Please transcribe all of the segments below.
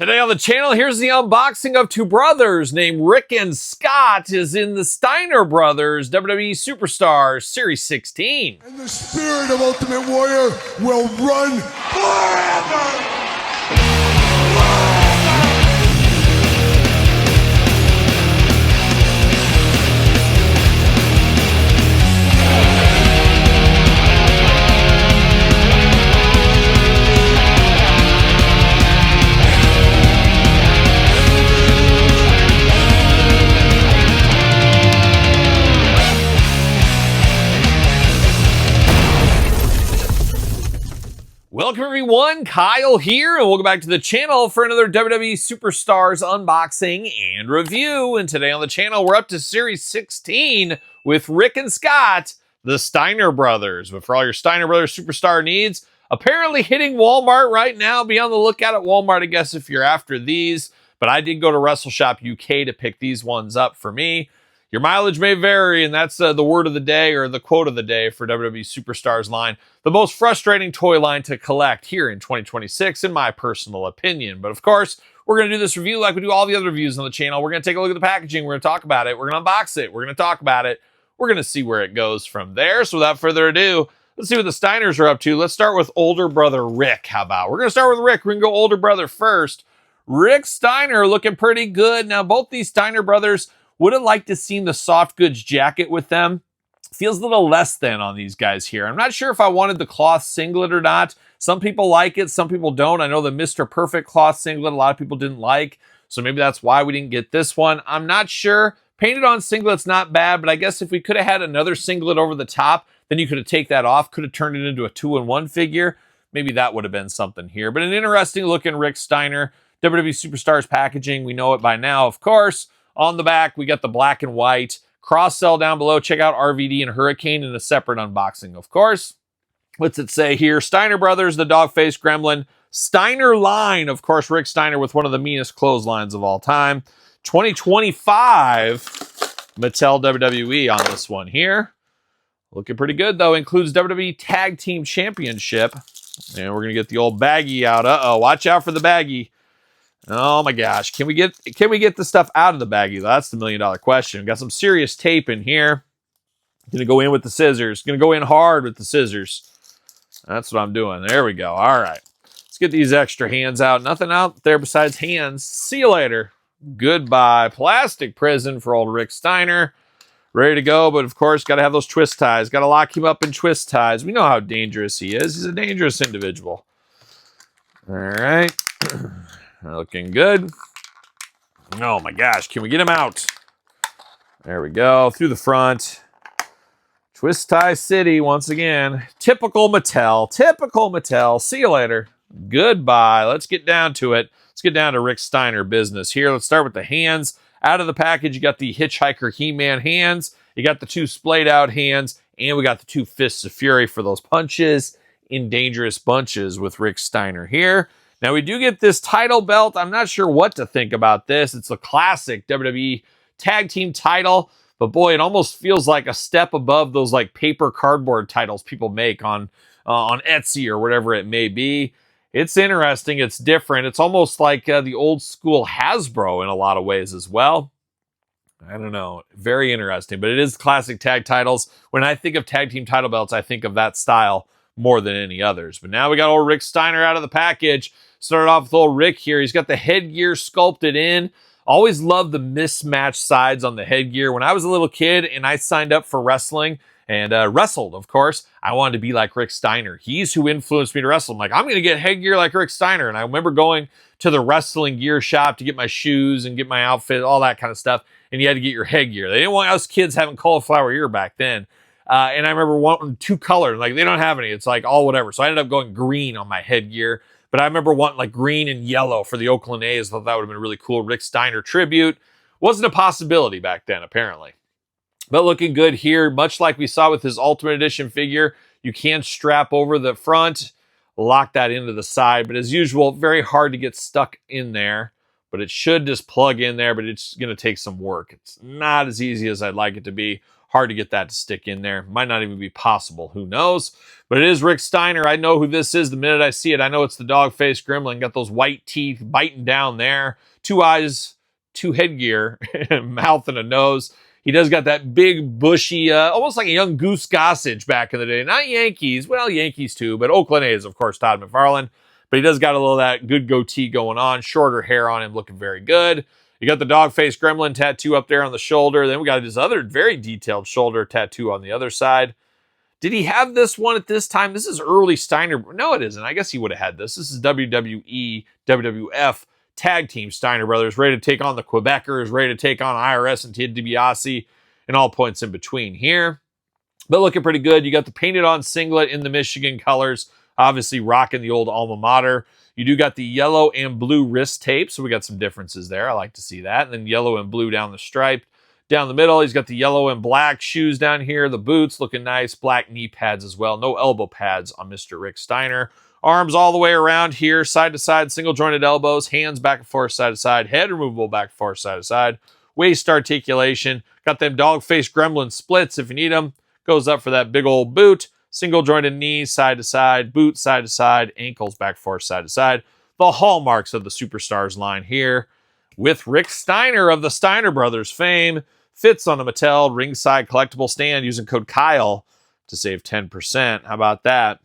Today on the channel, here's the unboxing of two brothers named Rick and Scott is in the Steiner Brothers WWE Superstars Series 16. And the spirit of Ultimate Warrior will run forever! Welcome everyone, Kyle here, and welcome back to the channel for another WWE Superstars unboxing and review. And today on the channel, we're up to Series 16 with Rick and Scott, the Steiner Brothers. But for all your Steiner Brothers Superstar needs, apparently hitting Walmart right now. Be on the lookout at Walmart, I guess, if you're after these. But I did go to WrestleShop UK to pick these ones up for me. Your mileage may vary, and that's the word of the day or the quote of the day for WWE Superstars line. The most frustrating toy line to collect here in 2026, in my personal opinion. But of course, we're going to do this review like we do all the other reviews on the channel. We're going to take a look at the packaging. We're going to talk about it. We're going to unbox it. We're going to talk about it. We're going to see where it goes from there. So without further ado, let's see what the Steiners are up to. Let's start with older brother Rick. How about? We're going to start with Rick. We're going to go older brother first. Rick Steiner looking pretty good. Now, both these Steiner brothers would have liked to seen the soft goods jacket with them. Feels a little less than on these guys here. I'm not sure if I wanted the cloth singlet or not. Some people like it, some people don't. I know the Mr. Perfect cloth singlet a lot of people didn't like, so maybe that's why we didn't get this one. I'm not sure. Painted on singlet's not bad, but I guess if we could have had another singlet over the top, then you could have taken that off, could have turned it into a 2-in-1 figure. Maybe that would have been something here. But an interesting looking Rick Steiner, WWE Superstars packaging. We know it by now, of course. On the back, we got the black and white. Cross-sell down below. Check out RVD and Hurricane in a separate unboxing, of course. What's it say here? Steiner Brothers, the dog-faced gremlin. Steiner line, of course, Rick Steiner with one of the meanest clotheslines of all time. 2025 Mattel WWE on this one here. Looking pretty good, though. Includes WWE Tag Team Championship. And we're going to get the old baggie out. Uh-oh, watch out for the baggie. Oh my gosh, can we get the stuff out of the baggie? That's the million-dollar question. Got some serious tape in here. Gonna go in with the scissors. Gonna go in hard with the scissors. That's what I'm doing. There we go. All right. Let's get these extra hands out. Nothing out there besides hands. See you later. Goodbye. Plastic prison for old Rick Steiner. Ready to go, but of course, got to have those twist ties. Got to lock him up in twist ties. We know how dangerous he is. He's a dangerous individual. All right. Looking good. Oh my gosh, can we get him out? There we go, through the front. Twist tie city once again. Typical Mattel, typical Mattel. See you later. Goodbye. Let's get down to it. Let's get down to Rick Steiner business here. Let's start with the hands. Out of the package, you got the Hitchhiker He-Man hands. You got the two splayed out hands, and we got the two Fists of Fury for those punches in dangerous bunches with Rick Steiner here. Now, we do get this title belt. I'm not sure what to think about this. It's a classic WWE Tag Team title, but boy, it almost feels like a step above those like paper cardboard titles people make on Etsy or whatever it may be. It's interesting. It's different. It's almost like the old school Hasbro in a lot of ways as well. I don't know. Very interesting, but it is classic tag titles. When I think of tag team title belts, I think of that style more than any others. But now we got old Rick Steiner out of the package. Started off with old Rick here. He's got the headgear sculpted in. Always loved the mismatched sides on the headgear. When I was a little kid and I signed up for wrestling and wrestled, of course, I wanted to be like Rick Steiner. He's who influenced me to wrestle. I'm like, I'm going to get headgear like Rick Steiner. And I remember going to the wrestling gear shop to get my shoes and get my outfit, all that kind of stuff. And you had to get your headgear. They didn't want us kids having cauliflower ear back then. And I remember wanting two colors. Like, they don't have any. It's like all whatever. So I ended up going green on my headgear. But I remember wanting like green and yellow for the Oakland A's. I thought that would have been a really cool Rick Steiner tribute. Wasn't a possibility back then, apparently. But looking good here, much like we saw with his Ultimate Edition figure. You can strap over the front, lock that into the side. But as usual, very hard to get stuck in there. But it should just plug in there, but it's going to take some work. It's not as easy as I'd like it to be. Hard to get that to stick in there. Might not even be possible. Who knows? But it is Rick Steiner. I know who this is the minute I see it. I know it's the dog-faced gremlin. Got those white teeth biting down there. 2 eyes, 2 headgear, mouth and a nose. He does got that big, bushy, almost like a young Goose Gossage back in the day. Not Yankees. Well, Yankees too, but Oakland A's, of course, Todd McFarlane. But he does got a little of that good goatee going on. Shorter hair on him, looking very good. You got the dog-faced gremlin tattoo up there on the shoulder. Then we got his other very detailed shoulder tattoo on the other side. Did he have this one at this time? This is early Steiner. No, it isn't. I guess he would have had this. This is WWE, WWF Tag Team Steiner Brothers, ready to take on the Quebecers, ready to take on IRS and Ted DiBiase, and all points in between here. But looking pretty good. You got the painted on singlet in the Michigan colors, obviously rocking the old alma mater. You do got the yellow and blue wrist tape, so we got some differences there. I like to see that. And then yellow and blue down the stripe. Down the middle, he's got the yellow and black shoes down here. The boots looking nice. Black knee pads as well. No elbow pads on Mr. Rick Steiner. Arms all the way around here, side to side, single jointed elbows. Hands back and forth, side to side. Head removable back and forth, side to side. Waist articulation. Got them dog-faced gremlin splits if you need them. Goes up for that big old boot. Single jointed knees, side to side. Boot, side to side. Ankles back and forth, side to side. The hallmarks of the Superstars line here. With Rick Steiner of the Steiner Brothers fame. Fits on a Mattel ringside collectible stand using code Kyle to save 10%. How about that?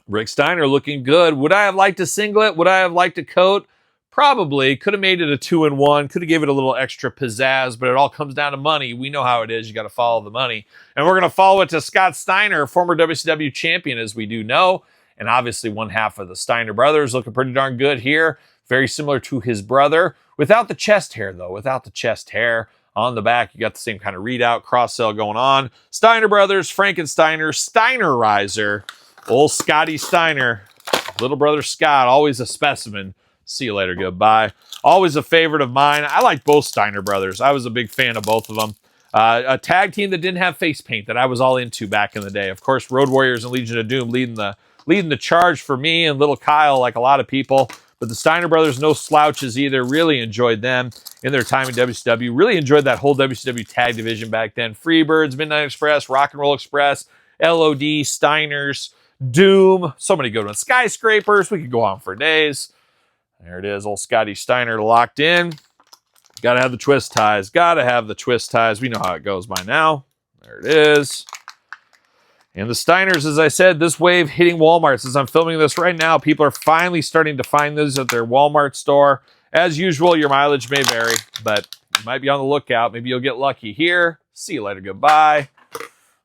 Rick Steiner looking good. Would I have liked a singlet? Would I have liked a coat? Probably. Could have made it a 2-in-1. Could have gave it a little extra pizzazz, but it all comes down to money. We know how it is. You got to follow the money. And we're going to follow it to Scott Steiner, former WCW champion, as we do know. And obviously one half of the Steiner brothers looking pretty darn good here. Very similar to his brother. Without the chest hair, though. Without the chest hair. On the back, you got the same kind of readout, cross-sell going on. Steiner Brothers, Frankensteiner, Steinerizer. Old Scotty Steiner. Little brother Scott, always a specimen. See you later, goodbye. Always a favorite of mine. I like both Steiner Brothers. I was a big fan of both of them. A tag team that didn't have face paint that I was all into back in the day. Of course, Road Warriors and Legion of Doom leading the charge for me and little Kyle, like a lot of people. But the Steiner Brothers, no slouches either. Really enjoyed them in their time in WCW. Really enjoyed that whole WCW tag division back then. Freebirds, Midnight Express, Rock and Roll Express, LOD, Steiners, Doom. So many good ones. Skyscrapers. We could go on for days. There it is. Old Scotty Steiner locked in. Got to have the twist ties. Got to have the twist ties. We know how it goes by now. There it is. And the Steiners, as I said, this wave hitting Walmarts. As I'm filming this right now, people are finally starting to find those at their Walmart store. As usual, your mileage may vary, but you might be on the lookout. Maybe you'll get lucky here. See you later. Goodbye.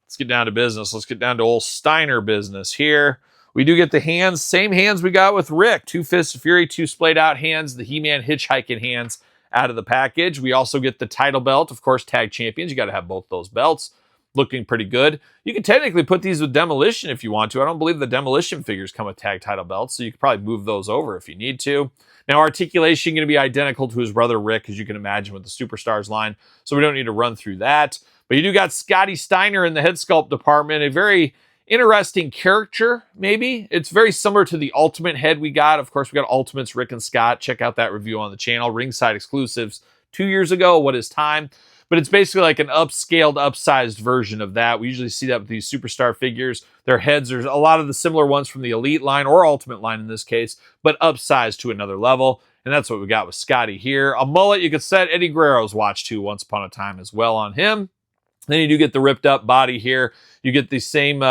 Let's get down to business. Let's get down to old Steiner business here. We do get the hands, same hands we got with Rick. 2 Fists of Fury, 2 splayed out hands, the He-Man hitchhiking hands out of the package. We also get the title belt, of course, tag champions. You got to have both those belts. Looking pretty good. You can technically put these with Demolition if you want to. I don't believe the Demolition figures come with tag title belts, so you could probably move those over if you need to. Now, articulation going to be identical to his brother Rick, as you can imagine with the Superstars line, so we don't need to run through that. But you do got Scotty Steiner in the head sculpt department, a very interesting character, maybe. It's very similar to the Ultimate head we got. Of course, we got Ultimates, Rick and Scott. Check out that review on the channel. Ringside exclusives 2 years ago. What is time? But it's basically like an upscaled, upsized version of that. We usually see that with these Superstar figures. Their heads are a lot of the similar ones from the Elite line or Ultimate line in this case, but upsized to another level. And that's what we got with Scotty here. A mullet you could set Eddie Guerrero's watch to once upon a time as well on him. Then you do get the ripped up body here. You get the same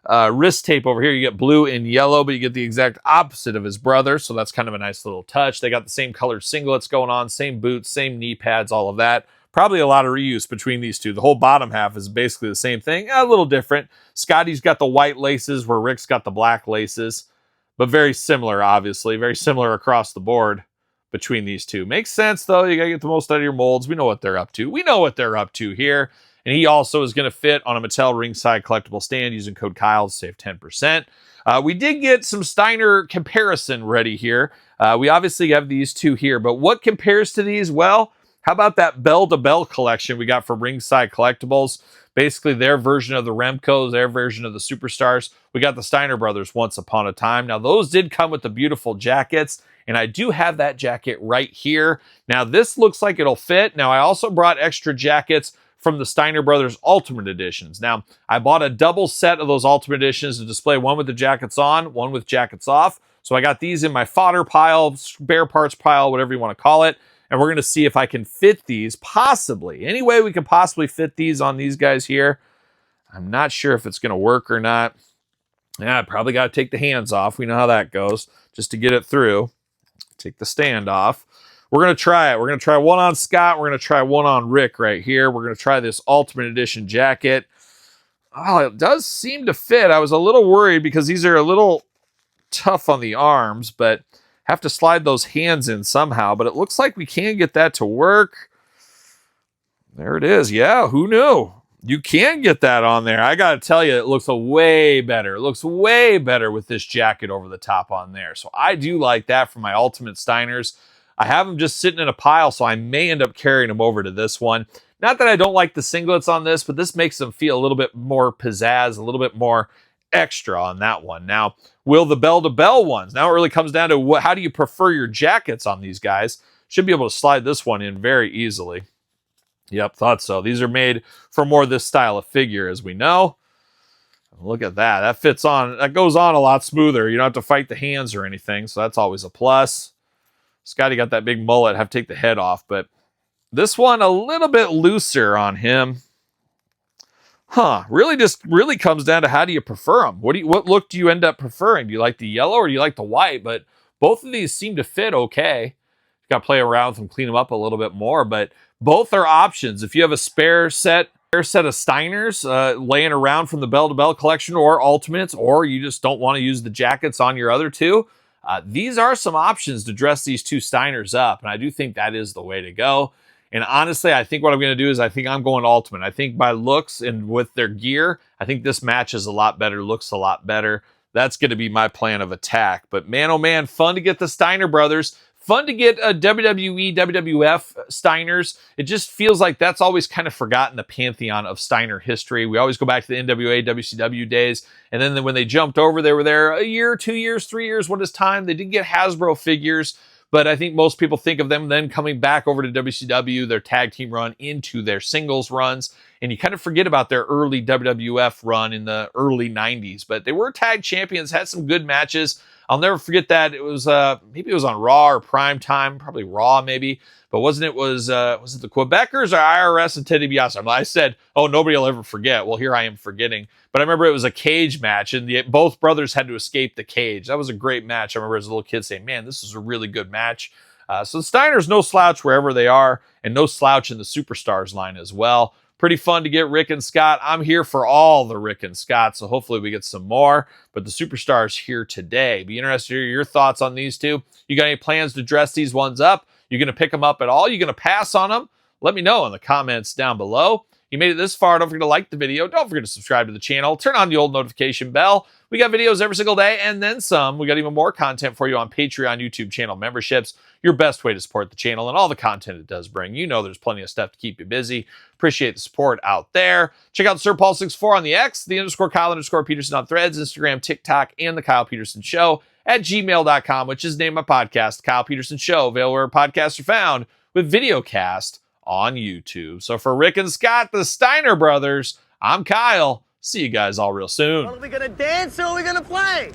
wrist tape over here. You get blue and yellow, but you get the exact opposite of his brother. So that's kind of a nice little touch. They got the same colored singlets going on, same boots, same knee pads, all of that. Probably a lot of reuse between these two. The whole bottom half is basically the same thing. A little different. Scotty's got the white laces where Rick's got the black laces. But very similar, obviously. Very similar across the board between these two. Makes sense, though. You got to get the most out of your molds. We know what they're up to. We know what they're up to here. And he also is going to fit on a Mattel ringside collectible stand using code Kyle to save 10%. We did get some Steiner comparison ready here. We obviously have these two here. But what compares to these? Well, how about that bell-to-bell collection we got from Ringside Collectibles? Basically, their version of the Remcos, their version of the Superstars. We got the Steiner Brothers once upon a time. Now, those did come with the beautiful jackets, and I do have that jacket right here. Now, this looks like it'll fit. Now, I also brought extra jackets from the Steiner Brothers Ultimate Editions. Now, I bought a double set of those Ultimate Editions to display, one with the jackets on, one with jackets off. So I got these in my fodder pile, spare parts pile, whatever you want to call it. And we're going to see if I can fit these, possibly. Any way we can possibly fit these on these guys here. I'm not sure if it's going to work or not. Yeah, I probably got to take the hands off. We know how that goes, just to get it through. Take the stand off. We're going to try it. We're going to try one on Scott. We're going to try one on Rick right here. We're going to try this Ultimate Edition jacket. Oh, it does seem to fit. I was a little worried because these are a little tough on the arms, but have to slide those hands in somehow. But it looks like we can get that to work. There it is. Yeah, who knew? You can get that on there. I got to tell you, it looks way better. It looks way better with this jacket over the top on there. So I do like that for my Ultimate Steiners. I have them just sitting in a pile, so I may end up carrying them over to this one. Not that I don't like the singlets on this, but this makes them feel a little bit more pizzazz, a little bit more extra on that one. Now, will the bell-to-bell ones? Now it really comes down to how do you prefer your jackets on these guys? Should be able to slide this one in very easily. Yep, thought so. These are made for more this style of figure, as we know. Look at that. That fits on. That goes on a lot smoother. You don't have to fight the hands or anything, so that's always a plus. Scotty got that big mullet. Have to take the head off, but this one a little bit looser on him. Really comes down to how do you prefer them? What look do you end up preferring? Do you like the yellow or do you like the white? But both of these seem to fit okay. Got to play around with them, clean them up a little bit more, but both are options. If you have a spare set of Steiners laying around from the Bell to Bell collection or Ultimates, or you just don't want to use the jackets on your other two, these are some options to dress these two Steiners up, and I do think that is the way to go. And honestly, I think what I'm going to do is I think I'm going Ultimate. I think by looks and with their gear, I think this matches a lot better, looks a lot better. That's going to be my plan of attack. But man, oh man, fun to get the Steiner brothers. Fun to get a WWE, WWF Steiners. It just feels like that's always kind of forgotten the pantheon of Steiner history. We always go back to the NWA, WCW days. And then when they jumped over, they were there a year, 2 years, 3 years. What is time? They did get Hasbro figures. But I think most people think of them then coming back over to WCW, their tag team run into their singles runs. And you kind of forget about their early WWF run in the early 90s. But they were tag champions, had some good matches. I'll never forget that. It was maybe it was on Raw or Prime Time, probably Raw maybe. But was it the Quebecers or IRS and Teddy DiBiase? I said, oh, nobody will ever forget. Well, here I am forgetting. But I remember it was a cage match, and both brothers had to escape the cage. That was a great match. I remember as a little kid saying, man, this is a really good match. So the Steiners, no slouch wherever they are, and no slouch in the Superstars line as well. Pretty fun to get Rick and Scott. I'm here for all the Rick and Scott, so hopefully we get some more. But the Superstars here today. Be interested to hear your thoughts on these two. You got any plans to dress these ones up? You going to pick them up at all? You going to pass on them? Let me know in the comments down below. You made it this far, don't forget to like the video. Don't forget to subscribe to the channel. Turn on the old notification bell. We got videos every single day and then some. We got even more content for you on Patreon, YouTube channel memberships. Your best way to support the channel and all the content it does bring. You know there's plenty of stuff to keep you busy. Appreciate the support out there. Check out SirPaul64 on the X, the _Kyle_Peterson on Threads, Instagram, TikTok, and the Kyle Peterson Show at gmail.com, which is the name of my podcast, Kyle Peterson Show, available where podcasts are found, with videocast on YouTube. So for Rick and Scott, the Steiner brothers, I'm Kyle. See you guys all real soon. Are we gonna dance or are we gonna play?